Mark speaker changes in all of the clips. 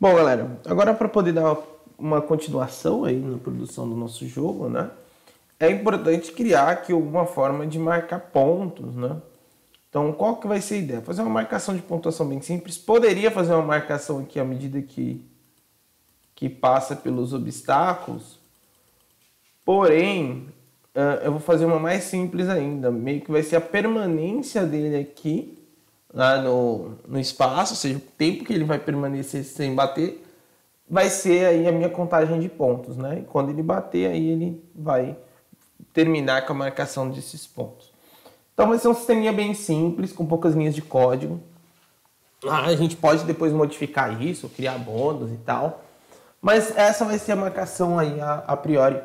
Speaker 1: Bom, galera, agora para poder dar uma continuação aí na produção do nosso jogo, né? É importante criar aqui alguma forma de marcar pontos, né? Então, qual que vai ser a ideia? Fazer uma marcação de pontuação bem simples. Poderia fazer uma marcação aqui à medida que passa pelos obstáculos. Porém, eu vou fazer uma mais simples ainda. Meio que vai ser a permanência dele aqui, lá no espaço, ou seja, o tempo que ele vai permanecer sem bater, vai ser aí a minha contagem de pontos, né? E quando ele bater, aí ele vai terminar com a marcação desses pontos. Então vai ser um sisteminha bem simples, com poucas linhas de código. A gente pode depois modificar isso, criar bônus e tal. Mas essa vai ser a marcação aí a priori,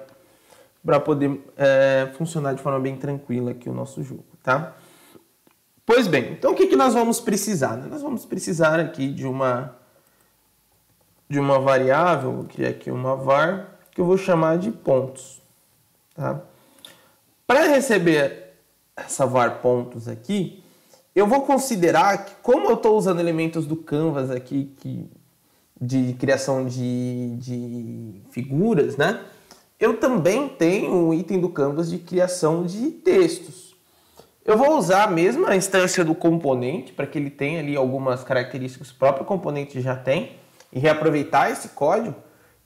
Speaker 1: para poder funcionar de forma bem tranquila aqui o nosso jogo, tá? Pois bem, então o que nós vamos precisar? Né? Nós vamos precisar aqui de uma variável, vou criar aqui uma var, que eu vou chamar de pontos, tá? Para receber essa var pontos aqui, eu vou considerar que, como eu estou usando elementos do Canvas aqui, de criação de figuras, né? Eu também tenho um item do Canvas de criação de textos. Eu vou usar a mesma instância do componente, para que ele tenha ali algumas características que o próprio componente já tem, e reaproveitar esse código.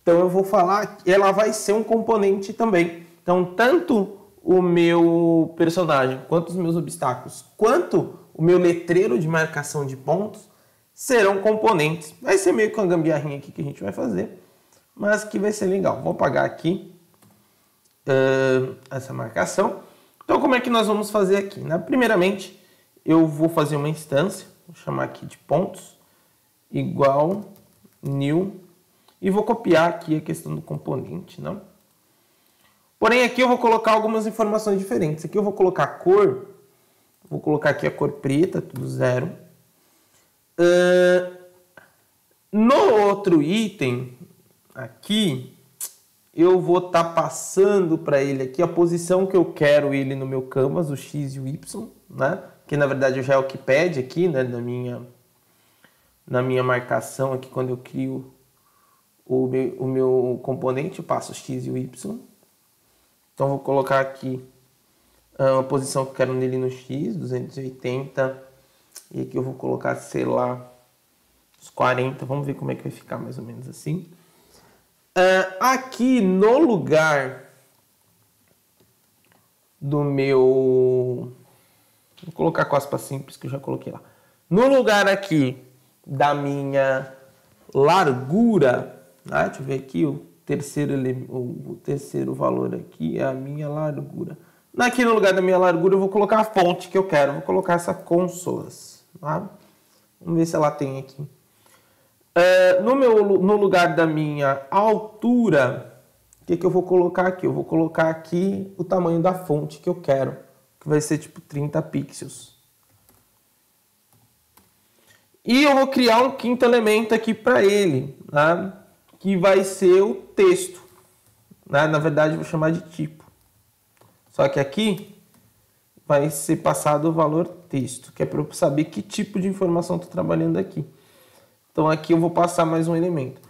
Speaker 1: Então eu vou falar que ela vai ser um componente também. Então tanto o meu personagem, quanto os meus obstáculos, quanto o meu letreiro de marcação de pontos, serão componentes. Vai ser meio que uma gambiarrinha aqui que a gente vai fazer, mas que vai ser legal. Vou apagar aqui essa marcação. Então como é que nós vamos fazer aqui? Né? Primeiramente, eu vou fazer uma instância, vou chamar aqui de pontos, igual new, e vou copiar aqui a questão do componente, né? Porém, aqui eu vou colocar algumas informações diferentes. Aqui eu vou colocar a cor, vou colocar aqui a cor preta, tudo 0. No outro item, aqui, eu vou estar passando para ele aqui a posição que eu quero ele no meu canvas, o X e o Y, né? Que na verdade já é o que pede aqui, né? Na minha marcação aqui, quando eu crio o meu componente, eu passo o X e o Y. Então, vou colocar aqui a posição que eu quero nele no X, 280. E aqui eu vou colocar, sei lá, os 40. Vamos ver como é que vai ficar mais ou menos assim. Aqui no lugar do meu... Vou colocar com aspas simples que eu já coloquei lá. No lugar aqui da minha largura, né? Deixa eu ver aqui o terceiro valor aqui é a minha largura. Aqui no lugar da minha largura eu vou colocar a fonte que eu quero. Vou colocar essa consolas. Tá? Vamos ver se ela tem aqui. No lugar da minha altura, o que eu vou colocar aqui? Eu vou colocar aqui o tamanho da fonte que eu quero, que vai ser tipo 30 pixels. E eu vou criar um quinto elemento aqui para ele, tá? Que vai ser o texto. Né? Na verdade, eu vou chamar de tipo. Só que aqui vai ser passado o valor texto, que é para eu saber que tipo de informação estou trabalhando aqui. Então aqui eu vou passar mais um elemento.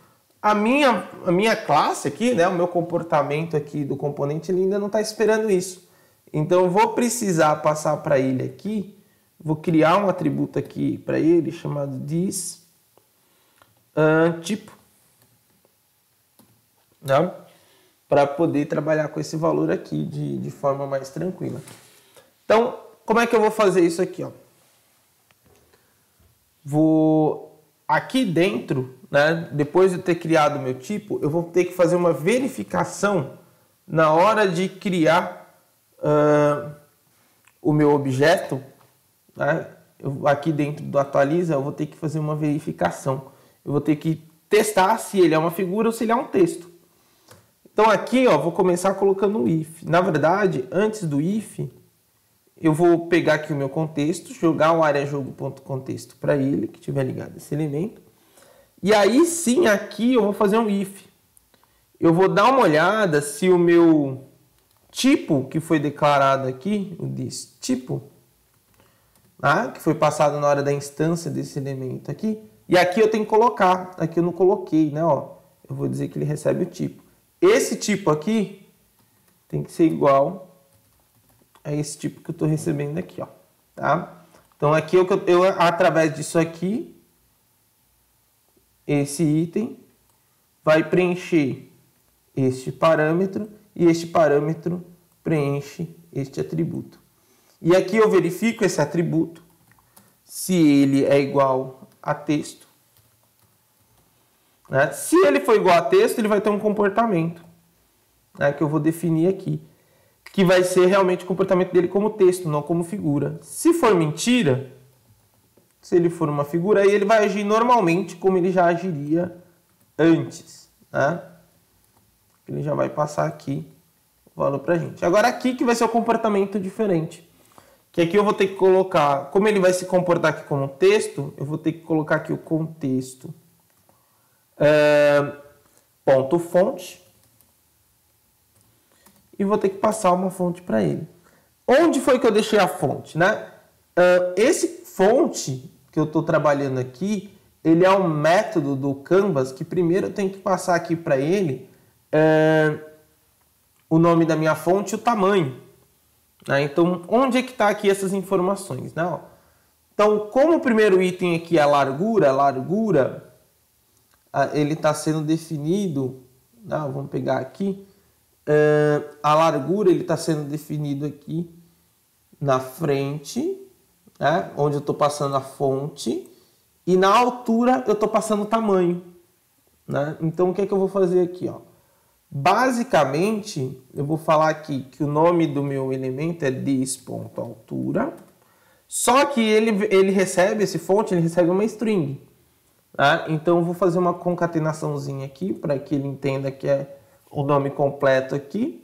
Speaker 1: A minha classe aqui, né, o meu comportamento aqui do componente, ele ainda não está esperando isso. Então eu vou precisar passar para ele aqui, vou criar um atributo aqui para ele chamado this tipo. Né? Para poder trabalhar com esse valor aqui de forma mais tranquila. Então, como é que eu vou fazer isso aqui? Ó? Vou aqui dentro, né, depois de ter criado o meu tipo, eu vou ter que fazer uma verificação na hora de criar o meu objeto. Né? Aqui dentro do atualiza, eu vou ter que fazer uma verificação. Eu vou ter que testar se ele é uma figura ou se ele é um texto. Então aqui, ó, vou começar colocando o if. Na verdade, antes do if, eu vou pegar aqui o meu contexto, jogar o areajogo.contexto para ele, que tiver ligado esse elemento. E aí sim, aqui eu vou fazer um if. Eu vou dar uma olhada se o meu tipo que foi declarado aqui, o tipo, tá? Que foi passado na hora da instância desse elemento aqui, E aqui eu tenho que colocar, aqui eu não coloquei, né? Ó, eu vou dizer que ele recebe o tipo. Esse tipo aqui tem que ser igual a esse tipo que eu estou recebendo aqui, ó, tá? Então aqui eu através disso aqui, esse item vai preencher este parâmetro e este parâmetro preenche este atributo. E aqui eu verifico esse atributo, se ele é igual a texto. Né? Se ele for igual a texto, ele vai ter um comportamento, né, que eu vou definir aqui, que vai ser realmente o comportamento dele como texto, não como figura. Se for mentira, se ele for uma figura, aí ele vai agir normalmente como ele já agiria antes. Né? Ele já vai passar aqui o valor para a gente. Agora aqui que vai ser o comportamento diferente. Que aqui eu vou ter que colocar, como ele vai se comportar aqui como texto, eu vou ter que colocar aqui o contexto. Ponto fonte. E vou ter que passar uma fonte para ele. Onde foi que eu deixei a fonte, né? Esse fonte que eu estou trabalhando aqui, ele é um método do Canvas que primeiro eu tenho que passar aqui para ele o nome da minha fonte e o tamanho. Né? Então, onde é que está aqui essas informações? Né? Então, como o primeiro item aqui é a largura, ele está sendo definido, né? Vamos pegar aqui, a largura ele está sendo definido aqui na frente, né? Onde eu estou passando a fonte, e na altura eu estou passando o tamanho. Né? Então, o que é que eu vou fazer aqui? Ó? Basicamente, eu vou falar aqui que o nome do meu elemento é this.altura, só que ele recebe esse fonte, ele recebe uma string. Tá? Então, eu vou fazer uma concatenaçãozinha aqui para que ele entenda que é o nome completo aqui.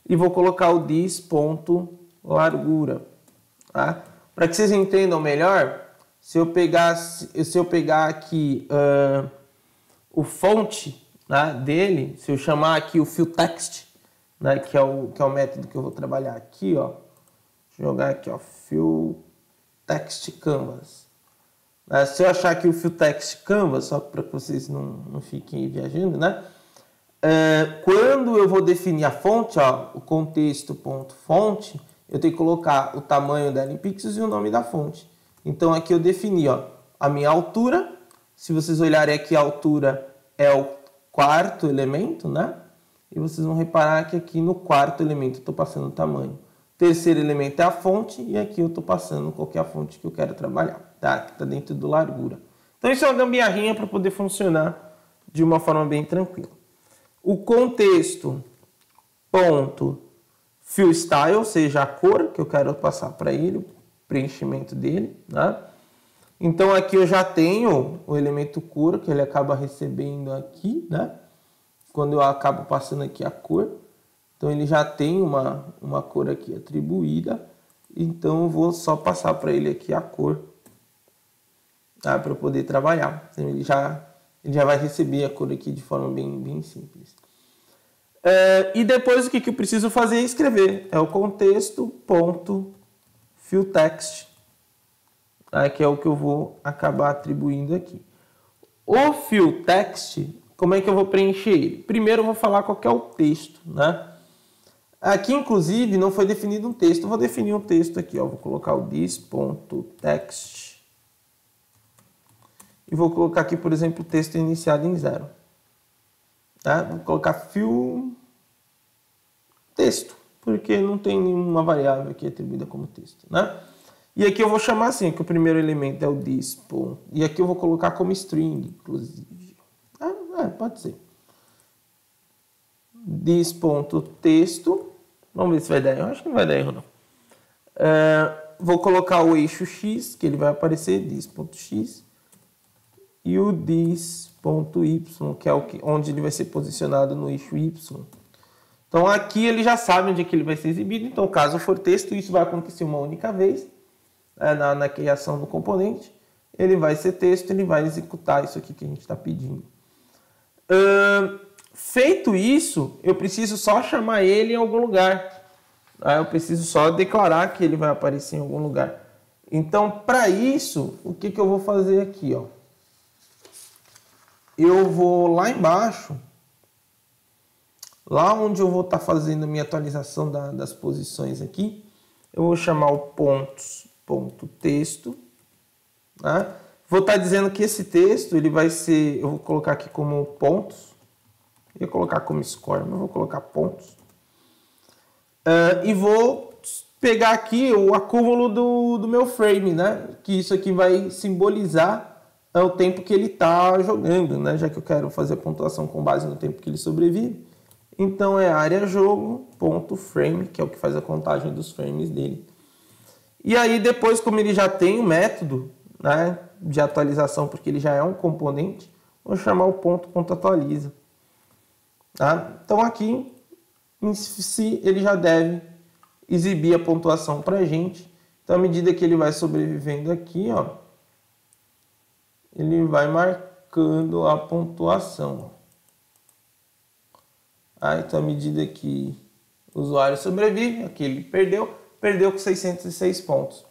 Speaker 1: E vou colocar o this.largura. Tá? Para que vocês entendam melhor, se eu pegar aqui o fonte, né, dele, se eu chamar aqui o fillText, né, que é o método que eu vou trabalhar aqui, ó, deixa eu jogar aqui, ó, fillText Canvas. Se eu achar aqui o fillText Canvas, só para que vocês não fiquem viajando, né? Quando eu vou definir a fonte, ó, o contexto.fonte, eu tenho que colocar o tamanho dela em pixels e o nome da fonte. Então aqui eu defini, ó, a minha altura. Se vocês olharem aqui, a altura é o quarto elemento, né? E vocês vão reparar que aqui no quarto elemento eu estou passando o tamanho. O terceiro elemento é a fonte e aqui eu estou passando qual que é a fonte que eu quero trabalhar, tá? Que está dentro do largura. Então isso é uma gambiarrinha para poder funcionar de uma forma bem tranquila. O contexto ponto fill style, ou seja, a cor que eu quero passar para ele, o preenchimento dele, né? Então aqui eu já tenho o elemento cor que ele acaba recebendo aqui, né? Quando eu acabo passando aqui a cor. Então ele já tem uma cor aqui atribuída. Então eu vou só passar para ele aqui a cor, tá? Para poder trabalhar. Então ele já vai receber a cor aqui de forma bem simples. E depois o que eu preciso fazer é escrever. É o contexto.fillText. Que é o que eu vou acabar atribuindo aqui. O fillText, como é que eu vou preencher ele? Primeiro eu vou falar qual que é o texto, né? Aqui, inclusive, não foi definido um texto. Eu vou definir um texto aqui, ó. Vou colocar o this.text. E vou colocar aqui, por exemplo, o texto iniciado em 0. Tá? Vou colocar fill texto, porque não tem nenhuma variável aqui atribuída como texto, né? E aqui eu vou chamar assim, que o primeiro elemento é o this. E aqui eu vou colocar como string, inclusive. Pode ser. This.texto. Vamos ver se vai dar erro. Acho que não vai dar erro, não. Vou colocar o eixo x, que ele vai aparecer, this.x. E o this.y, que é onde ele vai ser posicionado no eixo y. Então aqui ele já sabe onde é que ele vai ser exibido. Então, caso for texto, isso vai acontecer uma única vez. Na criação do componente, ele vai ser texto, ele vai executar isso aqui que a gente está pedindo. Feito isso, eu preciso só chamar ele em algum lugar. Eu preciso só declarar que ele vai aparecer em algum lugar. Então, para isso, o que eu vou fazer aqui? Ó? eu vou lá embaixo, lá onde eu vou estar fazendo a minha atualização das posições aqui, eu vou chamar o pontos.texto, né? Vou estar dizendo que esse texto ele vai ser, eu vou colocar aqui como pontos, eu vou colocar como score, mas eu vou colocar pontos. E vou pegar aqui o acúmulo do meu frame, né? Que isso aqui vai simbolizar o tempo que ele está jogando, né? Já que eu quero fazer a pontuação com base no tempo que ele sobrevive. Então é área jogo, ponto frame, que é o que faz a contagem dos frames dele. E aí depois, como ele já tem o método, né, de atualização, porque ele já é um componente, vou chamar o ponto.atualiza. Tá? Então aqui em si ele já deve exibir a pontuação para a gente. Então à medida que ele vai sobrevivendo aqui, ó, ele vai marcando a pontuação. Então à medida que o usuário sobrevive, aqui ele perdeu com 606 pontos.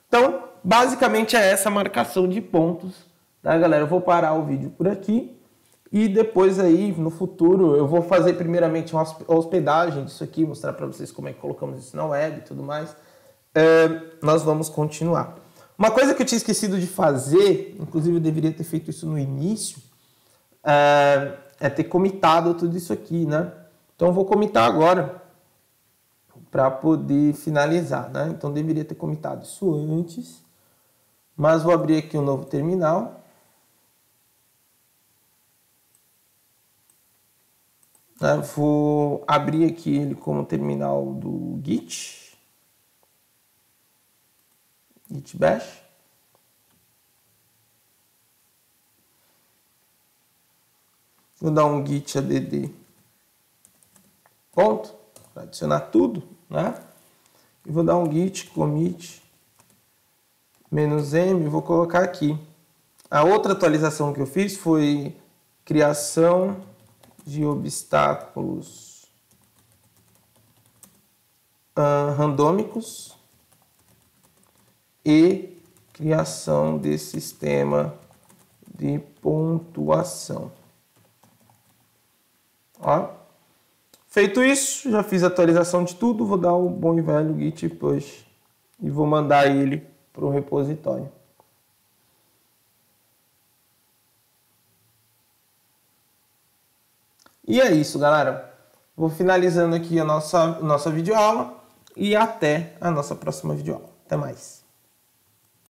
Speaker 1: Então basicamente é essa marcação de pontos, tá, galera? Eu vou parar o vídeo por aqui. E depois aí, no futuro, eu vou fazer primeiramente uma hospedagem disso aqui, mostrar para vocês como é que colocamos isso na web e tudo mais. Nós vamos continuar. Uma coisa que eu tinha esquecido de fazer, inclusive eu deveria ter feito isso no início, é ter comitado tudo isso aqui, né? Então eu vou comitar agora, para poder finalizar, né? Então eu deveria ter comitado isso antes, mas vou abrir aqui um novo terminal. Vou abrir aqui ele como terminal do Git Bash. Vou dar um git add ponto para adicionar tudo, né? E vou dar um git commit -m, vou colocar aqui. A outra atualização que eu fiz foi criação de obstáculos randômicos e criação de sistema de pontuação. Ó. Feito isso, já fiz a atualização de tudo, vou dar o bom e velho git push e vou mandar ele para o repositório. E é isso, galera. Vou finalizando aqui a nossa videoaula e até a nossa próxima videoaula. Até mais.